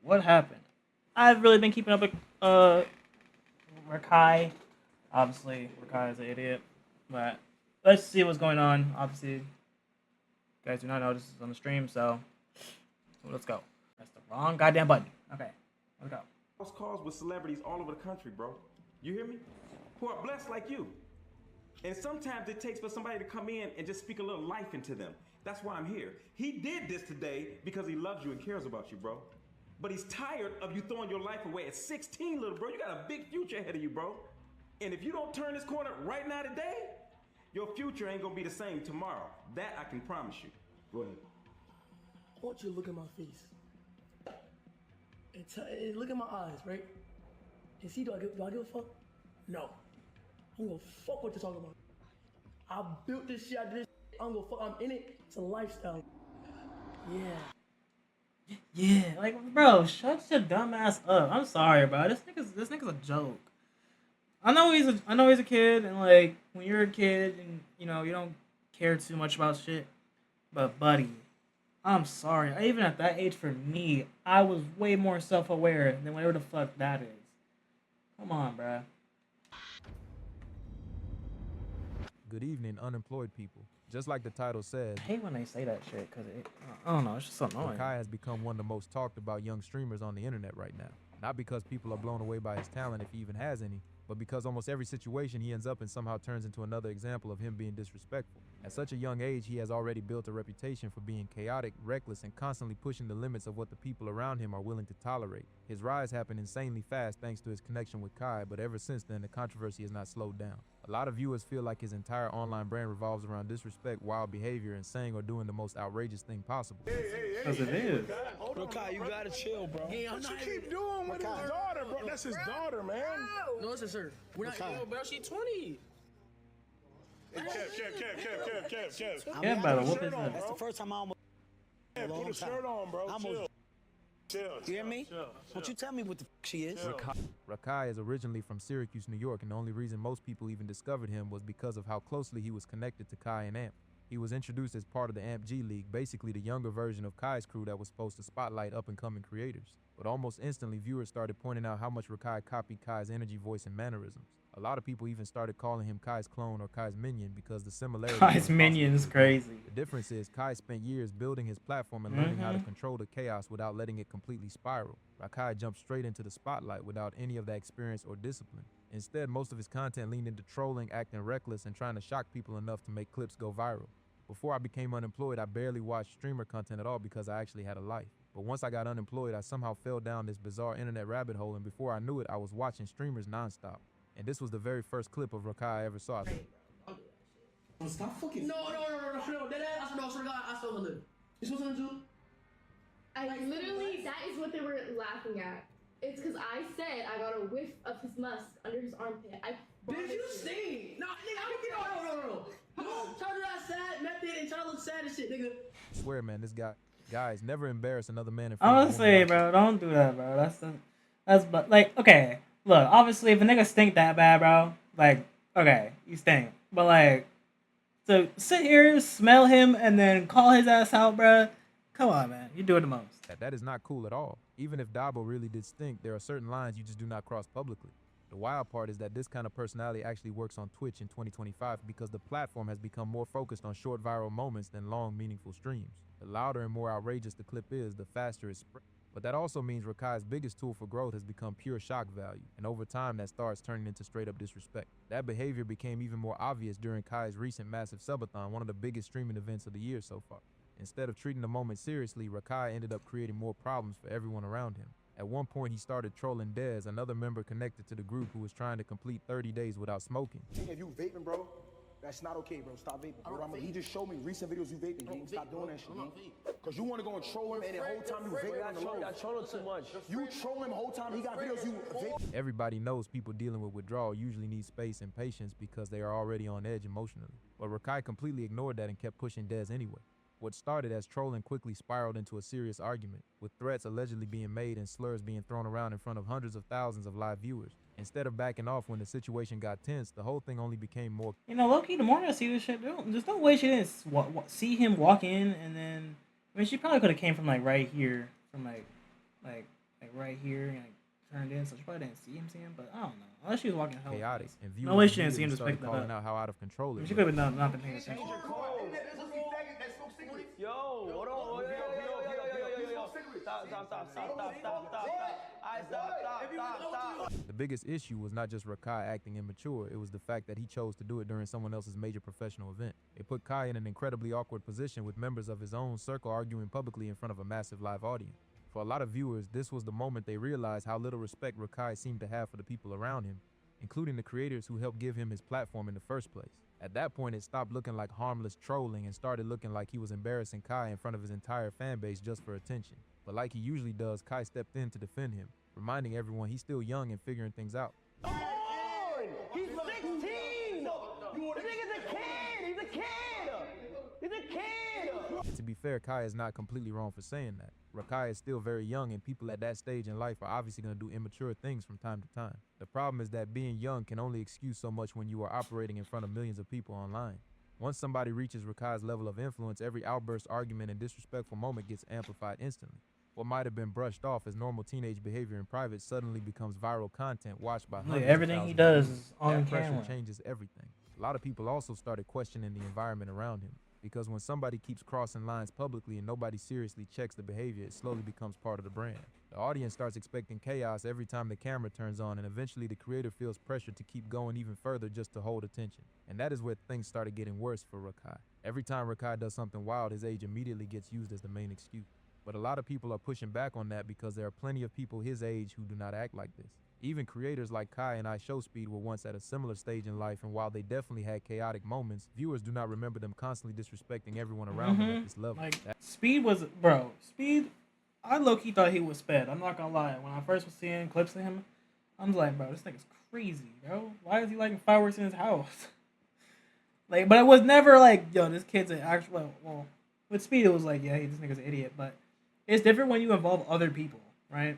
What happened? I've really been keeping up with Rakai. Obviously, Rakai is an idiot, but let's see what's going on. Obviously, you guys do not know this is on the stream, so let's go. That's the wrong goddamn button. Okay, let's go. House calls with celebrities all over the country, bro. You hear me? Who are blessed like you. And sometimes it takes for somebody to come in and just speak a little life into them. That's why I'm here. He did this today because he loves you and cares about you, bro. But he's tired of you throwing your life away at 16, little bro. You got a big future ahead of you, bro. And if you don't turn this corner right now today, your future ain't gonna be the same tomorrow. That I can promise you. Go ahead. I want you to look at my face. And look at my eyes, right? And see, do I give a fuck? No. I'm gonna fuck what you're talking about. I built this shit, I did this shit. I'm gonna fuck, I'm in it. It's a lifestyle. Yeah, like, bro, shut your dumb ass up. I'm sorry, bro. This nigga's a joke. I know he's a kid, and like when you're a kid, and you know you don't care too much about shit. But buddy, I'm sorry. Even at that age, for me, I was way more self-aware than whatever the fuck that is. Come on, bro. Good evening, unemployed people. Just like the title says, I hate when they say that shit because I don't know, it's just so annoying. Rakai has become one of the most talked about young streamers on the internet right now. Not because people are blown away by his talent, if he even has any, but because almost every situation he ends up in somehow turns into another example of him being disrespectful. At such a young age, he has already built a reputation for being chaotic, reckless, and constantly pushing the limits of what the people around him are willing to tolerate. His rise happened insanely fast thanks to his connection with Kai, but ever since then, the controversy has not slowed down. A lot of viewers feel like his entire online brand revolves around disrespect, wild behavior, and saying or doing the most outrageous thing possible. Because it is. Rakai, you gotta chill, bro. Hey, what you keep doing with his daughter, bro? That's his daughter, man. No, it's her. We're not, Bro, she 20. Hey, Kev. Yeah, better whoop his on, ass. That's the first time I almost. Kev, put a shirt on, bro. Chill. You hear me? Won't you tell me what the she is? Rakai is originally from Syracuse, New York, and the only reason most people even discovered him was because of how closely he was connected to Kai and Amp. He was introduced as part of the Amp G League, basically the younger version of Kai's crew that was supposed to spotlight up-and-coming creators. But almost instantly, viewers started pointing out how much Rakai copied Kai's energy, voice, and mannerisms. A lot of people even started calling him Kai's clone or Kai's minion because the similarity. Kai's minion is crazy. The difference is Kai spent years building his platform and learning how to control the chaos without letting it completely spiral. Rakai jumped straight into the spotlight without any of that experience or discipline. Instead, most of his content leaned into trolling, acting reckless, and trying to shock people enough to make clips go viral. Before I became unemployed, I barely watched streamer content at all because I actually had a life. But once I got unemployed, I somehow fell down this bizarre internet rabbit hole, and before I knew it, I was watching streamers nonstop. And this was the very first clip of Rakai I ever saw. Stop fucking. No. That ass, no, swear to God, I stole her. You supposed to do? Literally, that is what they were laughing at. It's because I said I got a whiff of his musk under his armpit. Did you see? No, nigga, no. Don't try to do that sad method and try to look sad and shit, nigga. I swear, man, this guys never embarrass another man in front of Honestly, bro, don't do that, bro. That's like, okay, look, obviously, if a nigga stink that bad, bro, like, okay, you stink. But like, to sit here, smell him, and then call his ass out, bro, come on, man, you do it the most. That is not cool at all. Even if Dabo really did stink, there are certain lines you just do not cross publicly. The wild part is that this kind of personality actually works on Twitch in 2025 because the platform has become more focused on short viral moments than long, meaningful streams. The louder and more outrageous the clip is, the faster it spreads. But that also means Rakai's biggest tool for growth has become pure shock value, and over time that starts turning into straight up disrespect. That behavior became even more obvious during Kai's recent massive subathon, one of the biggest streaming events of the year so far. Instead of treating the moment seriously, Rakai ended up creating more problems for everyone around him. At one point, he started trolling Dez, another member connected to the group who was trying to complete 30 days without smoking. If you vaping, bro, that's not okay, bro. Stop vaping. Bro. He just showed me recent videos you vaping, gang. Stop doing that shit, gang. Because you want to go and troll him, and the whole time you vaping on the low. I troll him too much. You troll him the whole time he got videos you vaping. Everybody knows people dealing with withdrawal usually need space and patience because they are already on edge emotionally. But Rakai completely ignored that and kept pushing Dez anyway. What started as trolling quickly spiraled into a serious argument, with threats allegedly being made and slurs being thrown around in front of hundreds of thousands of live viewers. Instead of backing off when the situation got tense, the whole thing only became more. You know, low key, the more I see this shit, there's no way she didn't see him walk in, and then I mean, she probably could have came from like right here, from like right here, and like, turned in, so she probably didn't see him. But I don't know, unless she was walking hella Chaotic, fast. and No way viewers she didn't see him immediately just started pick that calling up. out how out of control I mean, it she was. could have not been paying attention. Yo, hold on. Yo. Stop. Alright, stop. The biggest issue was not just Rakai acting immature, it was the fact that he chose to do it during someone else's major professional event. It put Kai in an incredibly awkward position with members of his own circle arguing publicly in front of a massive live audience. For a lot of viewers, this was the moment they realized how little respect Rakai seemed to have for the people around him, including the creators who helped give him his platform in the first place. At that point, it stopped looking like harmless trolling and started looking like he was embarrassing Kai in front of his entire fan base just for attention. But like he usually does, Kai stepped in to defend him, reminding everyone he's still young and figuring things out. Come on! He's 16! The nigga's a kid! He's a kid! And to be fair, Kai is not completely wrong for saying that. Rakai is still very young, and people at that stage in life are obviously going to do immature things from time to time. The problem is that being young can only excuse so much when you are operating in front of millions of people online. Once somebody reaches Rakai's level of influence, every outburst, argument, and disrespectful moment gets amplified instantly. What might have been brushed off as normal teenage behavior in private suddenly becomes viral content watched by hundreds Everything of he thousands of does viewers. is on That pressure camera. changes everything. A lot of people also started questioning the environment around him, because when somebody keeps crossing lines publicly and nobody seriously checks the behavior, it slowly becomes part of the brand. The audience starts expecting chaos every time the camera turns on, and eventually the creator feels pressure to keep going even further just to hold attention. And that is where things started getting worse for Rakai. Every time Rakai does something wild, his age immediately gets used as the main excuse. But a lot of people are pushing back on that because there are plenty of people his age who do not act like this. Even creators like Kai and iShowSpeed were once at a similar stage in life, and while they definitely had chaotic moments, viewers do not remember them constantly disrespecting everyone around them at this level. Like, Speed was, Speed, I low-key thought he was sped. I'm not gonna lie. When I first was seeing clips of him, I'm like, bro, this nigga's crazy, bro. Why is he lighting fireworks in his house? Like, but it was never like, yo, this kid's an actual, well, with Speed, it was like, yeah, this nigga's an idiot, but it's different when you involve other people, right?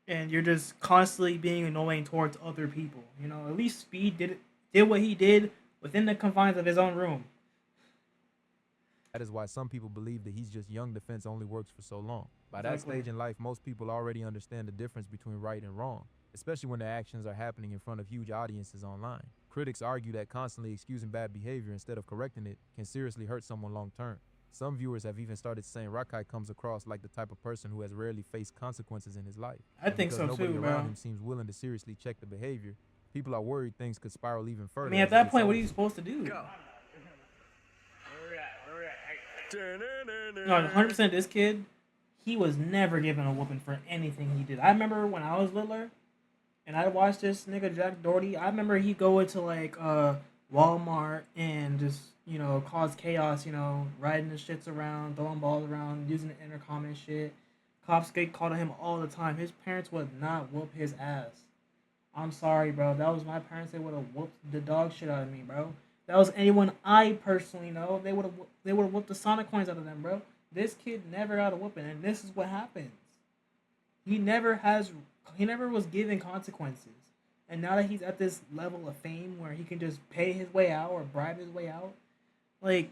And you're just constantly being annoying towards other people. You know, at least Speed did what he did within the confines of his own room. That is why some people believe that he's just young defense only works for so long. By that stage in life, most people already understand the difference between right and wrong, especially when their actions are happening in front of huge audiences online. Critics argue that constantly excusing bad behavior instead of correcting it can seriously hurt someone long term. Some viewers have even started saying Rakai comes across like the type of person who has rarely faced consequences in his life. I think so nobody too, around bro. him seems willing to seriously check the behavior, people are worried things could spiral even further. I mean, at that point, what are you supposed to do? Go. No, 100% this kid, he was never given a whooping for anything he did. I remember when I was littler, and I watched this nigga Jack Doherty. I remember he'd go into like Walmart and just, you know, cause chaos, you know, riding the shits around, throwing balls around, using the intercom and shit. Cops get called on him all the time. His parents would not whoop his ass. I'm sorry, bro. That was my parents. They would have whooped the dog shit out of me, bro. That was anyone I personally know. They would have whooped the Sonic coins out of them, bro. This kid never got a whooping, and this is what happens. He never was given consequences. And now that he's at this level of fame where he can just pay his way out or bribe his way out, like,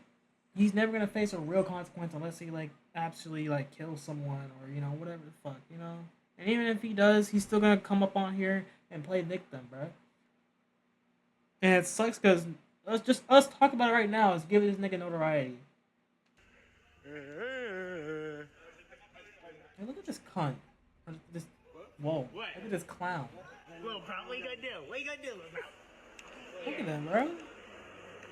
he's never gonna face a real consequence unless he like absolutely like kills someone or, you know, whatever the fuck, you know. And even if he does, he's still gonna come up on here and play victim, bro. And it sucks because us talk about it right now is giving this nigga notoriety. Hey, look at this cunt. This, whoa. What? Look at this clown. Little bro, what you gonna do? What you gonna do, little bro? Look at them, bro.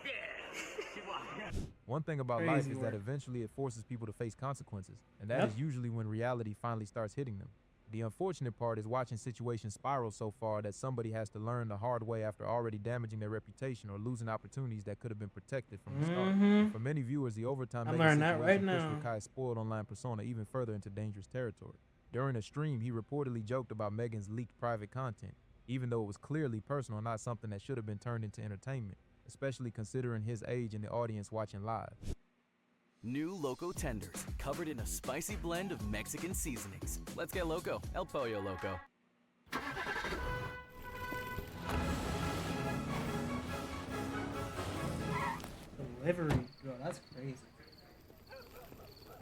Yeah. One thing about life Crazy is work. that eventually it forces people to face consequences, and that Yep. is usually when reality finally starts hitting them. The unfortunate part is watching situations spiral so far that somebody has to learn the hard way after already damaging their reputation or losing opportunities that could have been protected from the start. And for many viewers, the overtime I'm mega learning that situation right pushed now. Rakai's spoiled online persona even further into dangerous territory. During a stream, he reportedly joked about Megan's leaked private content, even though it was clearly personal and not something that should have been turned into entertainment, especially considering his age and the audience watching live. New Loco Tenders, covered in a spicy blend of Mexican seasonings. Let's get loco. El Pollo Loco. Delivery, bro, that's crazy.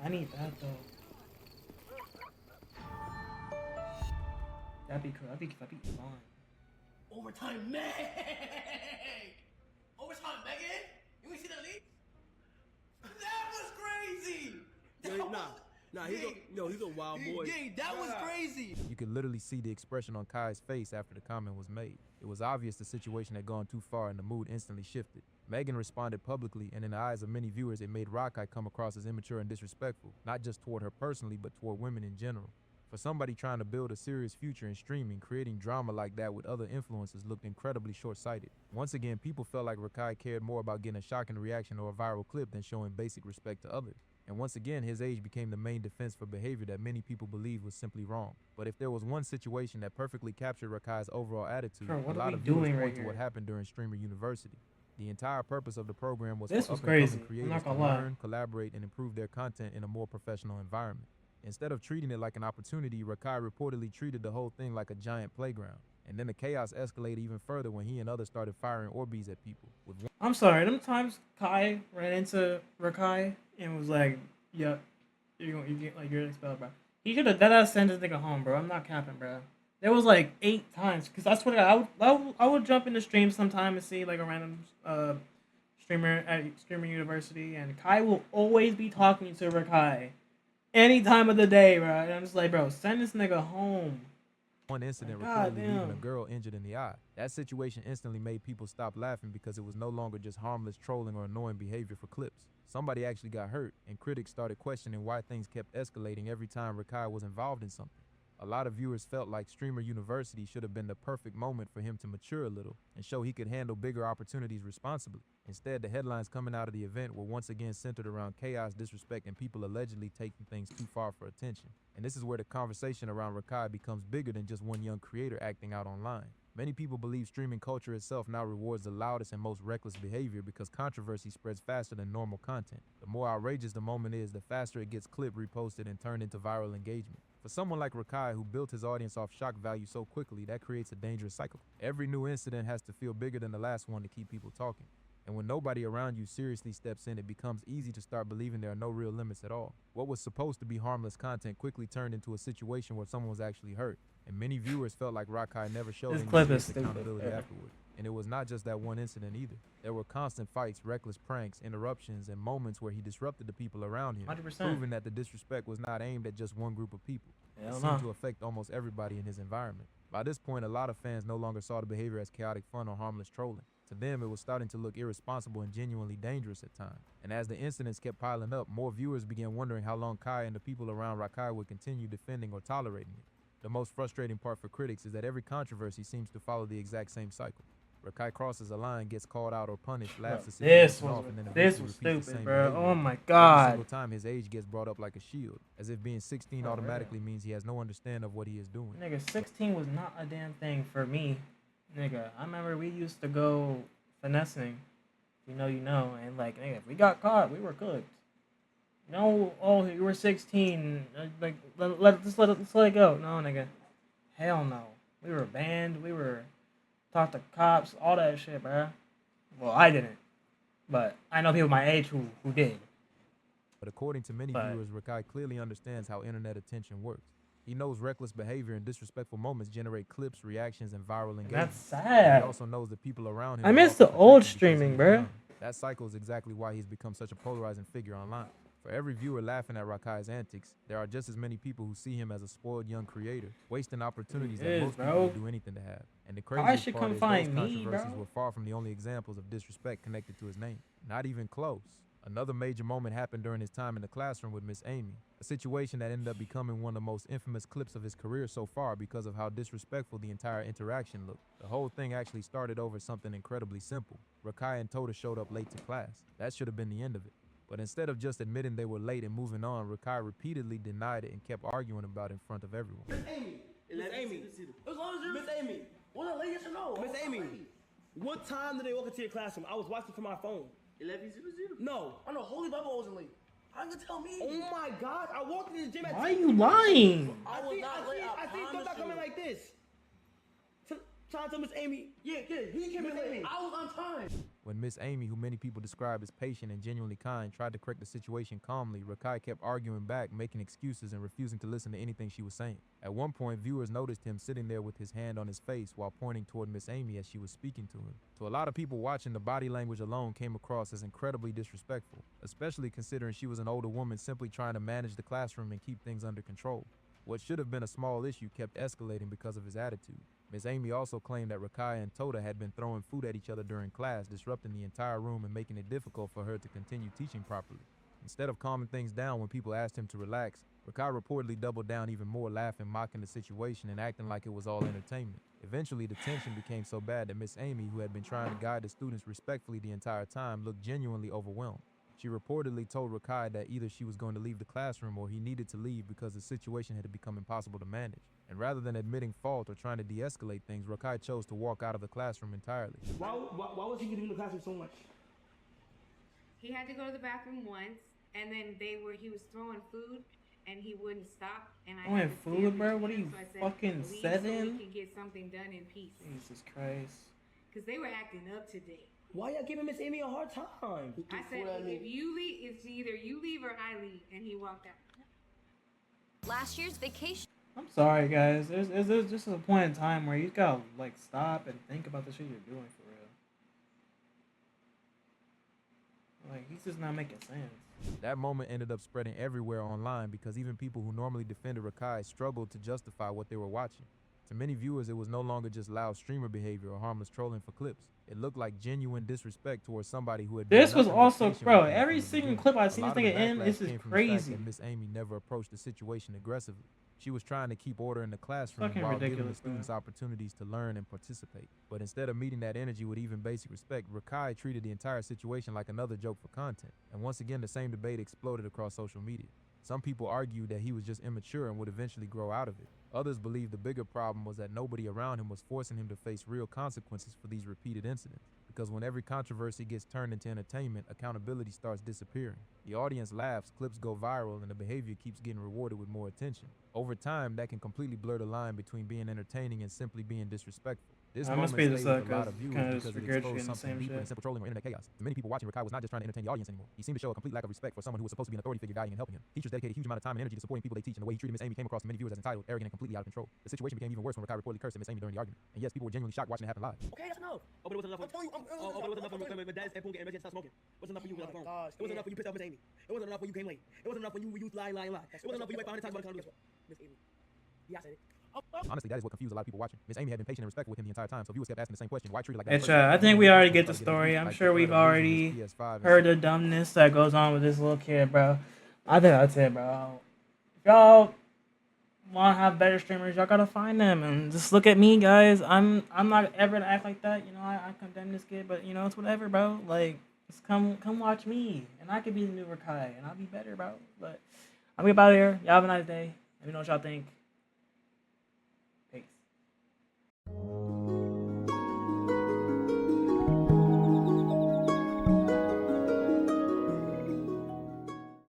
I need that though. That'd be cool. That'd be fun. Overtime, Meg! Overtime, Megan? You ain't see that leak? That was crazy! He's a wild boy. That was crazy! You could literally see the expression on Kai's face after the comment was made. It was obvious the situation had gone too far and the mood instantly shifted. Megan responded publicly, and in the eyes of many viewers, it made Rakai come across as immature and disrespectful, not just toward her personally, but toward women in general. For somebody trying to build a serious future in streaming, creating drama like that with other influencers looked incredibly short-sighted. Once again, people felt like Rakai cared more about getting a shocking reaction or a viral clip than showing basic respect to others. And once again, his age became the main defense for behavior that many people believe was simply wrong. But if there was one situation that perfectly captured Rakai's overall attitude, Bro, a lot of viewers point to what happened during Streamer University. The entire purpose of the program was for up-and-coming creators to learn, collaborate, and improve their content in a more professional environment. Instead of treating it like an opportunity, Rakai reportedly treated the whole thing like a giant playground. And then the chaos escalated even further when he and others started firing Orbeez at people. I'm sorry, them times Kai ran into Rakai and was like, "Yeah, you're expelled, bro." He should have deadass sent this nigga home, bro. I'm not capping, bro. There was like 8 times, because I swear to God, I would jump into stream sometime and see like a random streamer at Streamer University, and Kai will always be talking to Rakai any time of the day, bro. And I'm just like, bro, send this nigga home. One incident reportedly leaving a girl injured in the eye. That situation instantly made people stop laughing because it was no longer just harmless trolling or annoying behavior for clips. Somebody actually got hurt, and critics started questioning why things kept escalating every time Rakai was involved in something. A lot of viewers felt like Streamer University should have been the perfect moment for him to mature a little and show he could handle bigger opportunities responsibly. Instead, the headlines coming out of the event were once again centered around chaos, disrespect, and people allegedly taking things too far for attention. And this is where the conversation around Rakai becomes bigger than just one young creator acting out online. Many people believe streaming culture itself now rewards the loudest and most reckless behavior because controversy spreads faster than normal content. The more outrageous the moment is, the faster it gets clipped, reposted, and turned into viral engagement. For someone like Rakai, who built his audience off shock value so quickly, that creates a dangerous cycle. Every new incident has to feel bigger than the last one to keep people talking. And when nobody around you seriously steps in, it becomes easy to start believing there are no real limits at all. What was supposed to be harmless content quickly turned into a situation where someone was actually hurt. And many viewers felt like Rakai never showed any accountability afterward. And it was not just that one incident either. There were constant fights, reckless pranks, interruptions, and moments where he disrupted the people around him, 100%. proving that the disrespect was not aimed at just one group of people. It seemed to affect almost everybody in his environment. By this point, a lot of fans no longer saw the behavior as chaotic fun or harmless trolling. To them, it was starting to look irresponsible and genuinely dangerous at times. And as the incidents kept piling up, more viewers began wondering how long Kai and the people around Rakai would continue defending or tolerating it. The most frustrating part for critics is that every controversy seems to follow the exact same cycle. Rakai crosses a line, gets called out or punished, laughs the situation off, and then eventually repeats the same behavior. Oh my God. Every single time his age gets brought up like a shield, as if being 16 automatically means he has no understanding of what he is doing. Nigga, 16 was not a damn thing for me. Nigga, I remember we used to go finessing. You know, and like, nigga, if we got caught, we were cooked. No, oh, you were 16. Like, let's let it go. No, nigga. Hell no. We were banned. We were talked to cops. All that shit, bro. Well, I didn't, but I know people my age who did. But according to many viewers, Rakai clearly understands how internet attention works. He knows reckless behavior and disrespectful moments generate clips, reactions, and viral engagement. That's sad. He also knows the people around him. I miss the old streaming, bro. That cycle is exactly why he's become such a polarizing figure online. For every viewer laughing at Rakai's antics, there are just as many people who see him as a spoiled young creator, wasting opportunities that most people would do anything to have. And the craziest part is those controversies were far from the only examples of disrespect connected to his name. Not even close. Another major moment happened during his time in the classroom with Miss Amy, a situation that ended up becoming one of the most infamous clips of his career so far because of how disrespectful the entire interaction looked. The whole thing actually started over something incredibly simple. Rakai and Tota showed up late to class. That should have been the end of it. But instead of just admitting they were late and moving on, Rakai repeatedly denied it and kept arguing about it in front of everyone. Miss Amy. Miss Amy. Was I late, yes or no? Miss Amy. What time did they walk into your classroom? I was watching from my phone. 11:00. No, I know Holy Bible I wasn't late. How you tell me? Oh my God! I walked in the gym at. Why are you lying? I see Thought coming like this. Trying to tell Miss Amy. Yeah, he came in late. I was on time. When Miss Amy, who many people describe as patient and genuinely kind, tried to correct the situation calmly, Rakai kept arguing back, making excuses and refusing to listen to anything she was saying. At one point, viewers noticed him sitting there with his hand on his face while pointing toward Miss Amy as she was speaking to him. To a lot of people watching, the body language alone came across as incredibly disrespectful, especially considering she was an older woman simply trying to manage the classroom and keep things under control. What should have been a small issue kept escalating because of his attitude. Miss Amy also claimed that Rakai and Tota had been throwing food at each other during class, disrupting the entire room and making it difficult for her to continue teaching properly. Instead of calming things down when people asked him to relax, Rakai reportedly doubled down even more, laughing, mocking the situation, and acting like it was all entertainment. Eventually, the tension became so bad that Miss Amy, who had been trying to guide the students respectfully the entire time, looked genuinely overwhelmed. She reportedly told Rakai that either she was going to leave the classroom or he needed to leave because the situation had become impossible to manage. And rather than admitting fault or trying to de-escalate things, Rakai chose to walk out of the classroom entirely. Why was he leaving the classroom so much? He had to go to the bathroom once, and then he was throwing food, and he wouldn't stop. And I Throwing food, bro? What are you, fucking leave 7? So we can get something done in peace. Jesus Christ. Because they were acting up today. Why y'all giving Miss Amy a hard time? I said, if you leave, it's either you leave or I leave, and he walked out. Last year's vacation. I'm sorry, guys. There's just a point in time where you gotta like stop and think about the shit you're doing for real. Like, he's just not making sense. That moment ended up spreading everywhere online because even people who normally defended Rakai struggled to justify what they were watching. To many viewers, it was no longer just loud streamer behavior or harmless trolling for clips. It looked like genuine disrespect towards somebody who had. This was also, bro. Every single clip I've seen this nigga in, this is crazy. Miss Amy never approached the situation aggressively. She was trying to keep order in the classroom Fucking while ridiculous, giving the students opportunities to learn and participate. But instead of meeting that energy with even basic respect, Rakai treated the entire situation like another joke for content. And once again, the same debate exploded across social media. Some people argued that he was just immature and would eventually grow out of it. Others believed the bigger problem was that nobody around him was forcing him to face real consequences for these repeated incidents. Because when every controversy gets turned into entertainment, accountability starts disappearing. The audience laughs, clips go viral, and the behavior keeps getting rewarded with more attention. Over time, that can completely blur the line between being entertaining and simply being disrespectful. This moment stayed with a lot of viewers because it exposed something deeper than simple trolling or internet chaos. To many people watching, Rakai was not just trying to entertain the audience anymore. He seemed to show a complete lack of respect for someone who was supposed to be an authority figure guiding and helping him. Teachers dedicated a huge amount of time and energy to supporting people they teach, and the way he treated Miss Amy came across to many viewers as entitled, arrogant, and completely out of control. The situation became even worse when Rakai reportedly cursed at Miss Amy during the argument. And yes, people were genuinely shocked watching it happen live. Okay, that's enough. Oh, but it wasn't enough. I'm telling you, but it wasn't enough when Dad said, "Boom, get emergency, stop smoking." It wasn't enough for you without the phone. It wasn't enough when you pissed off Miss Amy. It wasn't enough when you came late. It wasn't enough when you lie. It wasn't enough when you wait 500 times about accountability. Miss Amy. Yeah, I said it. Honestly, that is what confused a lot of people watching. Miss Amy had been patient and respectful with him the entire time, so viewers kept asking the same question: why treat her like that? I think we already get the story. I'm sure we've already heard the dumbness that goes on with this little kid, bro. I think that's it, bro. If y'all want to have better streamers, y'all gotta find them and just look at me, guys. I'm not ever gonna act like that. You know, I condemn this kid, but you know, it's whatever, bro. Like, just come watch me, and I could be the new Rakai, and I'll be better, bro. But I'm gonna get out of here. Y'all have a nice day. Let me know what y'all think.